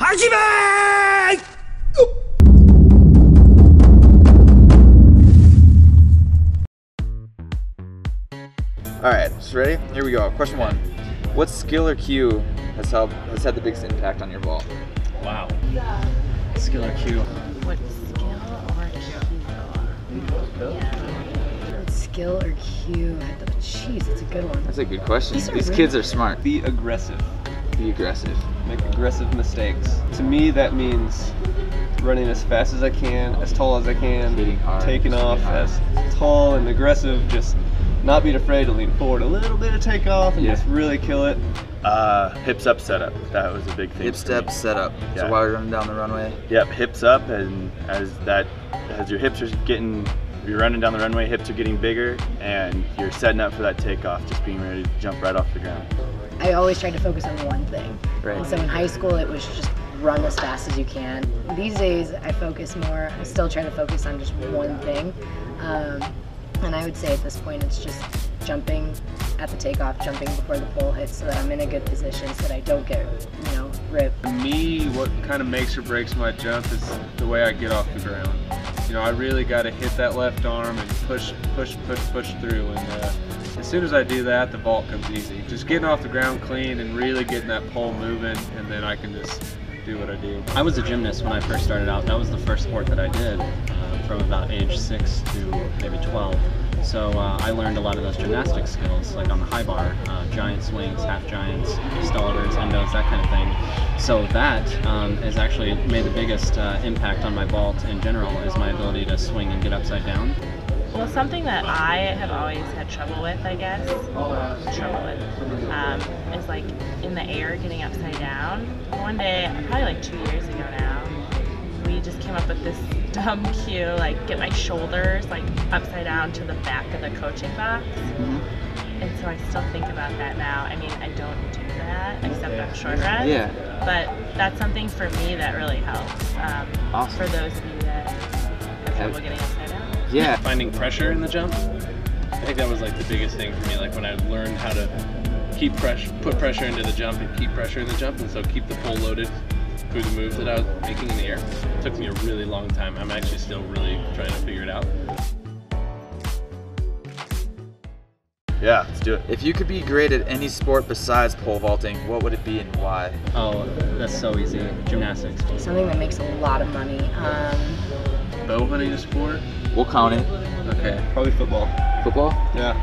Hajime! Alright, so ready? Here we go. Question 1. What skill or cue has had the biggest impact on your vault? Wow. Skill or cue? What skill or cue? Yeah. What skill or cue? Jeez, that's a good one. That's a good question. These These are kids are smart. Be aggressive. Be aggressive. Make aggressive mistakes. To me, that means running as fast as I can, as tall as I can, Hitting hard, taking off hard. as tall and aggressive, just not being afraid to lean forward a little bit of takeoff and just really kill it. Hips up setup. That was a big thing. Hip step setup. Yeah. So while you're running down the runway. Yep, hips up, and as your hips are getting, you're running down the runway, hips are getting bigger, and you're setting up for that takeoff, just being ready to jump right off the ground. I always tried to focus on one thing. Right. And so in high school, it was just run as fast as you can. These days, I focus more. I still try to focus on just one thing. And I would say at this point, it's just jumping at the takeoff, jumping before the pole hits so that I'm in a good position so that I don't get, ripped. For me, what kind of makes or breaks my jump is the way I get off the ground. I really got to hit that left arm and push through. And as soon as I do that, the vault comes easy. Just getting off the ground clean and really getting that pole moving, and then I can just do what I do. I was a gymnast when I first started out. That was the first sport that I did from about age 6 to maybe 12. So I learned a lot of those gymnastic skills, like on the high bar, giant swings, half giants, stalwarts, endos, that kind of thing. So that has actually made the biggest impact on my vault in general, is my ability to swing and get upside down. Well, something that I have always had trouble with, I guess, is like in the air getting upside down. One day, probably like 2 years ago now, we just came up with this dumb cue, like get my shoulders like upside down to the back of the coaching box. And so I still think about that now. I mean, I don't do that except on short runs. Yeah. But that's something for me that really helps. Awesome. For those of you that have trouble getting upside down. Yeah. Finding pressure in the jump, I think that was like the biggest thing for me. Like when I learned how to put pressure into the jump and keep pressure in the jump, and so keep the pole loaded through the moves that I was making in the air. It took me a really long time. I'm actually still really trying to figure it out. Yeah, let's do it. If you could be great at any sport besides pole vaulting, what would it be and why? Oh, that's so easy. Gymnastics. Something that makes a lot of money. Bow hunting a sport? We'll count it. Okay, probably football. Football? Yeah.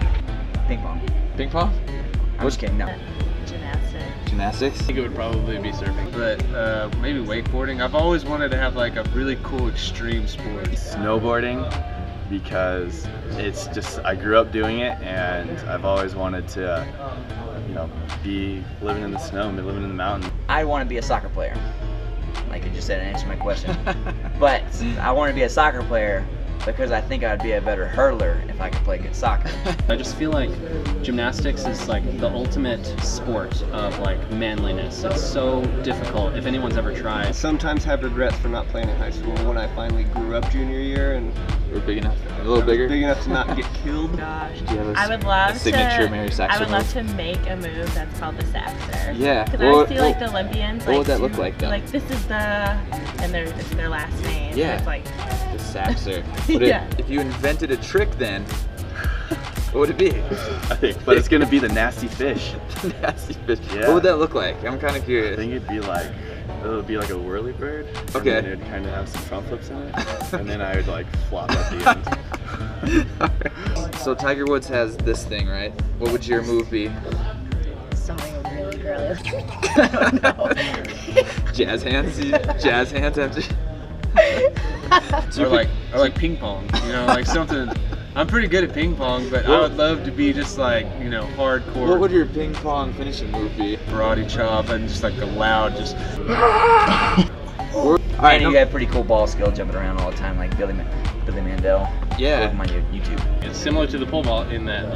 Ping pong. Ping pong? I'm just kidding, no. Gymnastics. Gymnastics? I think it would probably be surfing, but maybe wakeboarding. I've always wanted to have like a really cool extreme sport. Snowboarding, because it's just, I grew up doing it, and I've always wanted to, be living in the snow, be living in the mountains. I want to be a soccer player. Like you just said, and answer my question. But I want to be a soccer player because I think I'd be a better hurdler if I could play good soccer. I just feel like gymnastics is like the ultimate sport of like manliness. It's so difficult. If anyone's ever tried. Sometimes have regrets for not playing in high school when I finally grew up junior year and We're big enough? A little bigger? big enough to not get killed. Gosh, Do you have I would love a signature to. Mary Saxer I would love move? to make a move that's called the Saxer. Yeah. Because I see like the Olympians. what would that do- look like, though? Like this is and it's their last name. Yeah. So it's like. The Saxer. Yeah. If you invented a trick then, what would it be? I think, but it's gonna be the nasty fish. Nasty fish. Yeah. What would that look like? I'm kind of I curious. think it would be like a whirly bird. Okay. And then it'd kind of have some front flips in it, and then I would like flop at the end. So Tiger Woods has this thing, right? What would your move be? Something really girly. I don't know. Jazz hands? Jazz hands after? Or like ping pong, like something. I'm pretty good at ping pong, but I would love to be just like, hardcore. What would your ping pong finishing move be? karate chop and just like a loud, just. And you have pretty cool ball skill jumping around all the time, like Billy Mandel. Yeah. Look him on YouTube. It's similar to the pole vault in that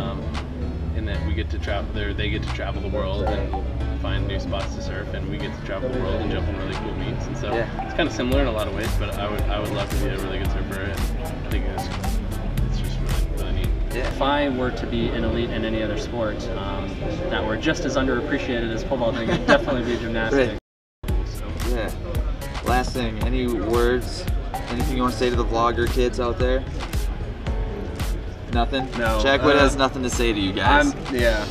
we get to travel there. They get to travel the world and find new spots to surf, and we get to travel the world and jump in really cool meets. And so it's kind of similar in a lot of ways. But I would love to be a really good surfer, and I think it's just really neat. Yeah. If I were to be an elite in any other sport that were just as underappreciated as pole vaulting, it'd definitely be gymnastics. Right. Yeah. thing. Any words? Anything you want to say to the vlogger kids out there? Nothing? No. Jackwood has nothing to say to you guys. Yeah.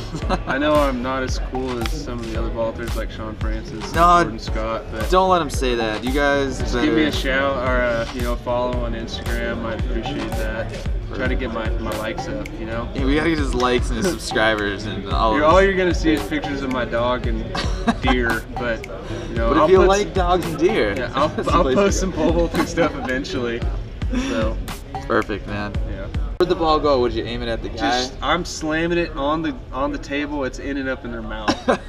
I know I'm not as cool as some of the other vaulters like Sean Francis, No, Gordon Scott, but Don't let him say that. You guys just better... give me a shout or follow on Instagram. I'd appreciate that. Try to get my likes up, you know. Yeah, we gotta get his likes and his subscribers and all. All you're gonna see is pictures of my dog and deer, but But if you like dogs and deer, yeah, I'll post some pole vaulting stuff eventually. So perfect, man. yeah. Where'd the ball go? Would you aim it at the guy? I'm slamming it on the table. It's in and up in their mouth.